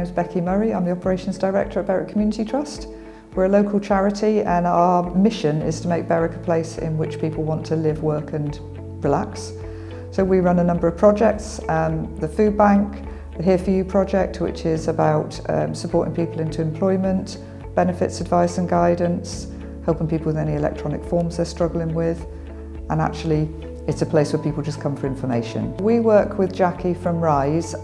name's Becky Murray. I'm the Operations Director at Berwick Community Trust. We're a local charity and our mission is to make Berwick a place in which people want to live, work and relax. So we run a number of projects, the food bank, the Here For You project, which is about supporting people into employment, benefits advice and guidance, helping people with any electronic forms they're struggling with, and actually it's a place where people just come for information. We work with Jackie from Rise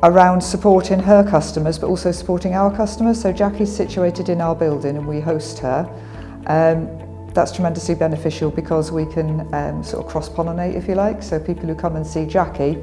around supporting her customers but also supporting our customers. So Jackie's situated in our building and we host her. That's tremendously beneficial because we can sort of cross-pollinate, if you like. So people who come and see Jackie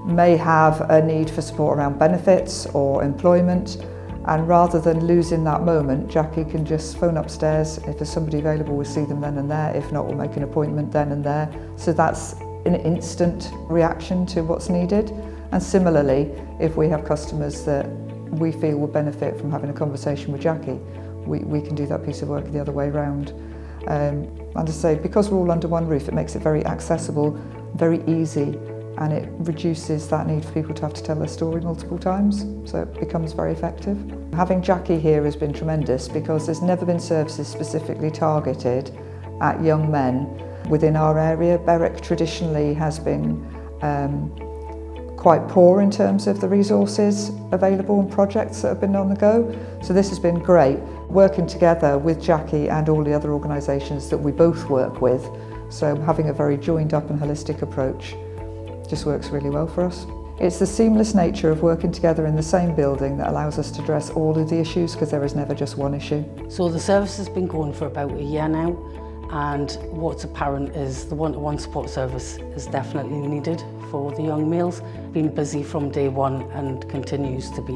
may have a need for support around benefits or employment, and rather than losing that moment, Jackie can just phone upstairs. If there's somebody available, we'll see them then and there. If not, we'll make an appointment then and there. So that's an instant reaction to what's needed. And similarly, if we have customers that we feel will benefit from having a conversation with Jackie, we can do that piece of work the other way round. And as I say, because we're all under one roof, it makes it very accessible, very easy, and it reduces that need for people to have to tell their story multiple times, so it becomes very effective. Having Jackie here has been tremendous because there's never been services specifically targeted at young men within our area. Berwick traditionally has been quite poor in terms of the resources available and projects that have been on the go. So this has been great, working together with Jackie and all the other organisations that we both work with. So having a very joined up and holistic approach just works really well for us. It's the seamless nature of working together in the same building that allows us to address all of the issues, because there is never just one issue. So the service has been going for about a year now, and what's apparent is the one-to-one support service is definitely needed for the young males. Been busy from day one and continues to be.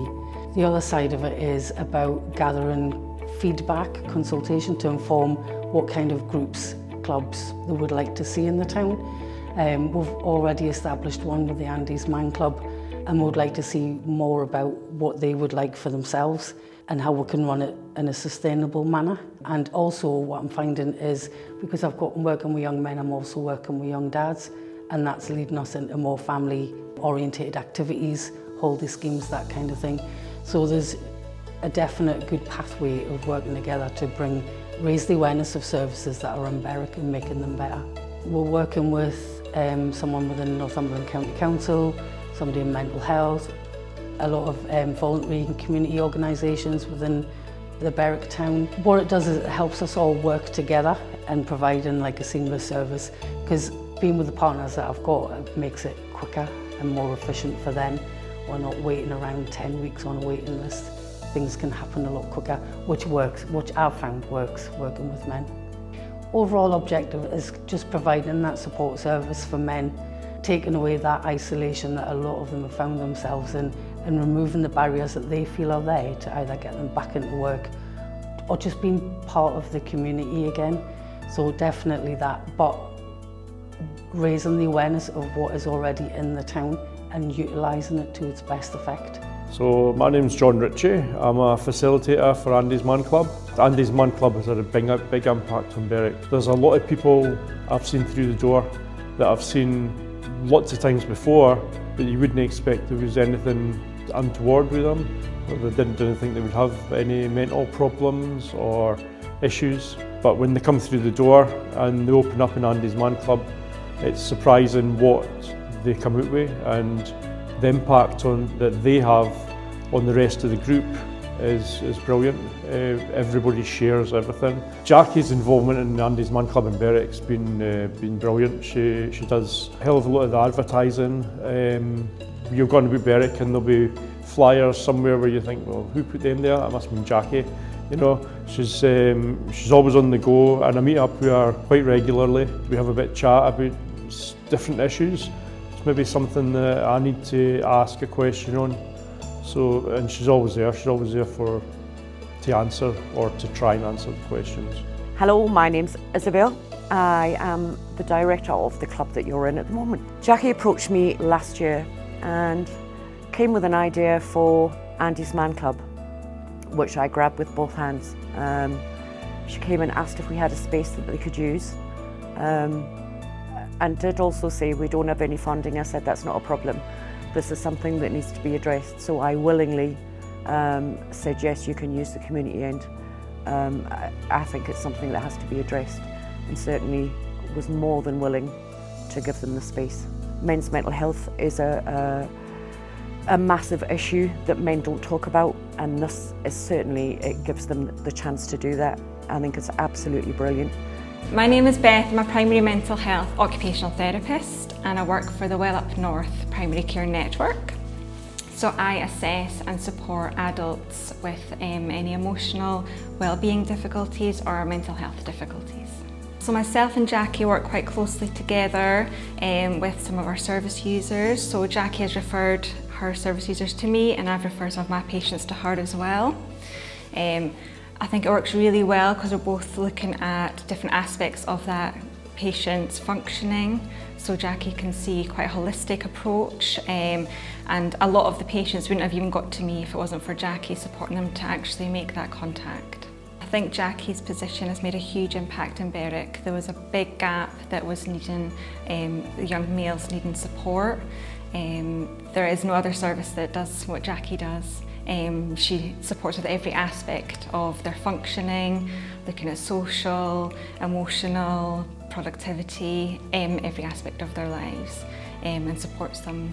The other side of it is about gathering feedback, consultation to inform what kind of groups, clubs they would like to see in the town. We've already established one with the Andy's Man Club, and would like to see more about what they would like for themselves and how we can run it in a sustainable manner. And also what I'm finding is, because I've got working with young men, I'm also working with young dads, and that's leading us into more family orientated activities, holiday schemes, that kind of thing. So there's a definite good pathway of working together to raise the awareness of services that are in Berwick and making them better. We're working with someone within Northumberland County Council, somebody in mental health, a lot of voluntary and community organisations within the Berwick town. What it does is it helps us all work together and providing like a seamless service, because being with the partners that I've got, it makes it quicker and more efficient for them. We're not waiting around 10 weeks on a waiting list. Things can happen a lot quicker, which I've found works working with men. Overall objective is just providing that support service for men, taking away that isolation that a lot of them have found themselves in, and removing the barriers that they feel are there to either get them back into work or just being part of the community again. So definitely that, but raising the awareness of what is already in the town and utilising it to its best effect. So my name's John Ritchie. I'm a facilitator for Andy's Man Club. Andy's Man Club has had a big impact on Berwick. There's a lot of people I've seen through the door that I've seen lots of times before, but you wouldn't expect there was anything untoward with them. They didn't think they would have any mental problems or issues. But when they come through the door and they open up in Andy's Man Club, it's surprising what they come out with, and the impact that they have on the rest of the group is brilliant. Everybody shares everything. Jackie's involvement in Andy's Man Club in Berwick's been brilliant. She does a hell of a lot of the advertising. You're going to be Berwick and there'll be flyers somewhere where you think, well, who put them there? That must have been Jackie. You know, she's always on the go, and I meet up with her quite regularly. We have a bit of chat about different issues. Maybe something that I need to ask a question on. So, and she's always there to answer or to try and answer the questions. Hello, my name's Isabel. I am the director of the club that you're in at the moment. Jackie approached me last year and came with an idea for Andy's Man Club, which I grabbed with both hands. She came and asked if we had a space that they could use. And did also say we don't have any funding. I said that's not a problem. this is something that needs to be addressed. So I willingly said, yes, you can use the community end. I think it's something that has to be addressed, and certainly was more than willing to give them the space. Men's mental health is a massive issue that men don't talk about, and this is certainly, it gives them the chance to do that. I think it's absolutely brilliant. My name is Beth, I'm a primary mental health occupational therapist and I work for the Well Up North Primary Care Network. So I assess and support adults with any emotional well-being difficulties or mental health difficulties. So myself and Jackie work quite closely together with some of our service users. So Jackie has referred her service users to me and I've referred some of my patients to her as well. I think it works really well because we're both looking at different aspects of that patient's functioning. So Jackie can see quite a holistic approach and a lot of the patients wouldn't have even got to me if it wasn't for Jackie supporting them to actually make that contact. I think Jackie's position has made a huge impact in Berwick. There was a big gap that was needing, young males needing support. There is no other service that does what Jackie does. She supports with every aspect of their functioning, looking at social, emotional, productivity, every aspect of their lives, and supports them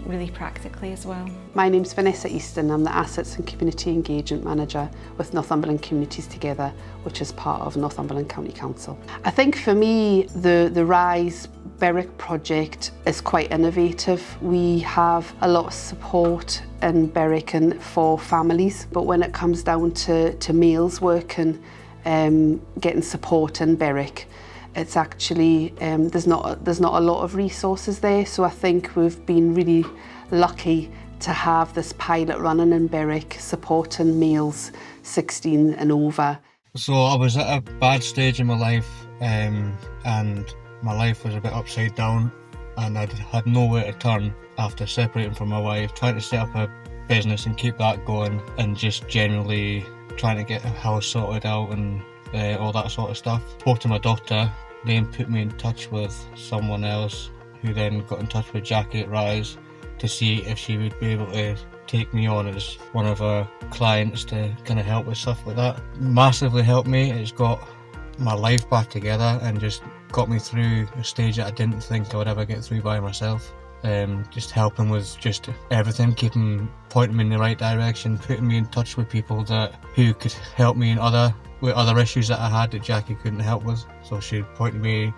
really practically as well. My name's Vanessa Easton. I'm the Assets and Community Engagement Manager with Northumberland Communities Together, which is part of Northumberland County Council. I think for me, the Rise Berwick project is quite innovative. We have a lot of support in Berwick and for families, but when it comes down to males working, getting support in Berwick, it's actually, there's not a lot of resources there. So I think we've been really lucky to have this pilot running in Berwick supporting males 16 and over. So I was at a bad stage in my life and my life was a bit upside down and I had nowhere to turn after separating from my wife, trying to set up a business and keep that going, and just generally trying to get a house sorted out and all that sort of stuff. Spoke to my doctor, then put me in touch with someone else who then got in touch with Jackie at Rise to see if she would be able to take me on as one of her clients to kind of help with stuff like that. Massively helped me. It's got my life back together and just got me through a stage that I didn't think I would ever get through by myself. Just helping with just everything, pointing me in the right direction, putting me in touch with people who could help me with other issues that I had that Jackie couldn't help with. So she got me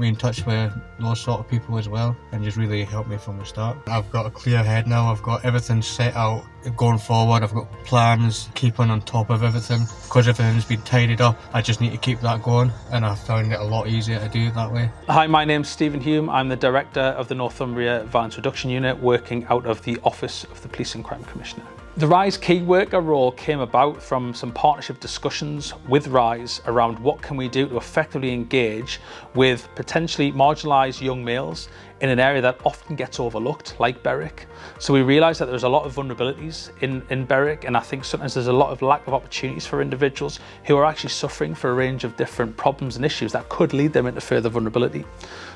in touch with those sort of people as well, and just really helped me from the start. I've got a clear head now, I've got everything set out going forward, I've got plans, keeping on top of everything. Because everything's been tidied up, I just need to keep that going, and I found it a lot easier to do it that way. Hi, my name's Stephen Hume. I'm the Director of the Northumbria Violence Reduction Unit, working out of the Office of the Police and Crime Commissioner. The Rise Key Worker role came about from some partnership discussions with Rise around what can we do to effectively engage with potentially marginalised young males in an area that often gets overlooked, like Berwick. So we realised that there's a lot of vulnerabilities in Berwick, and I think sometimes there's a lot of lack of opportunities for individuals who are actually suffering for a range of different problems and issues that could lead them into further vulnerability.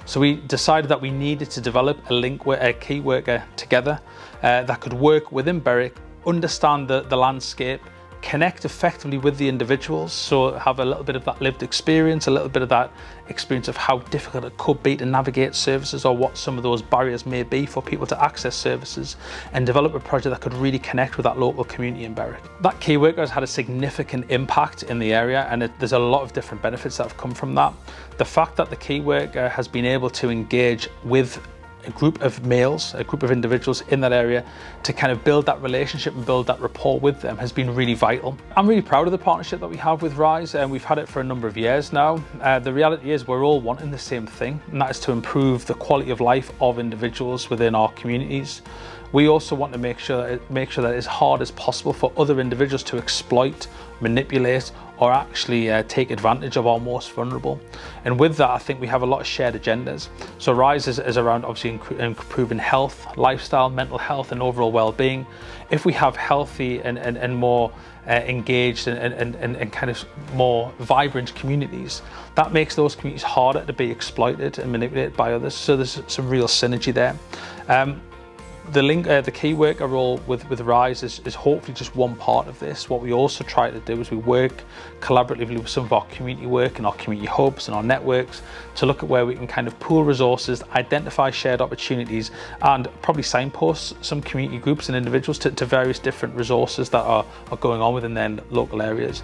So we decided that we needed to develop a key worker together that could work within Berwick, understand the landscape, connect effectively with the individuals, so have a little bit of that lived experience, a little bit of that experience of how difficult it could be to navigate services or what some of those barriers may be for people to access services, and develop a project that could really connect with that local community in Berwick. That key worker has had a significant impact in the area, and there's a lot of different benefits that have come from that. The fact that the key worker has been able to engage with a group of males, a group of individuals in that area to kind of build that relationship and build that rapport with them has been really vital. I'm really proud of the partnership that we have with Rise, and we've had it for a number of years now. The reality is we're all wanting the same thing, and that is to improve the quality of life of individuals within our communities. We also want to make sure that it's hard as possible for other individuals to exploit, manipulate, or actually take advantage of our most vulnerable. And with that, I think we have a lot of shared agendas. So Rise is around obviously improving health, lifestyle, mental health, and overall well-being. If we have healthy and more engaged and kind of more vibrant communities, that makes those communities harder to be exploited and manipulated by others. So there's some real synergy there. The key worker role with RISE is hopefully just one part of this. What we also try to do is we work collaboratively with some of our community work and our community hubs and our networks to look at where we can kind of pool resources, identify shared opportunities, and probably signpost some community groups and individuals to various different resources that are going on within their local areas.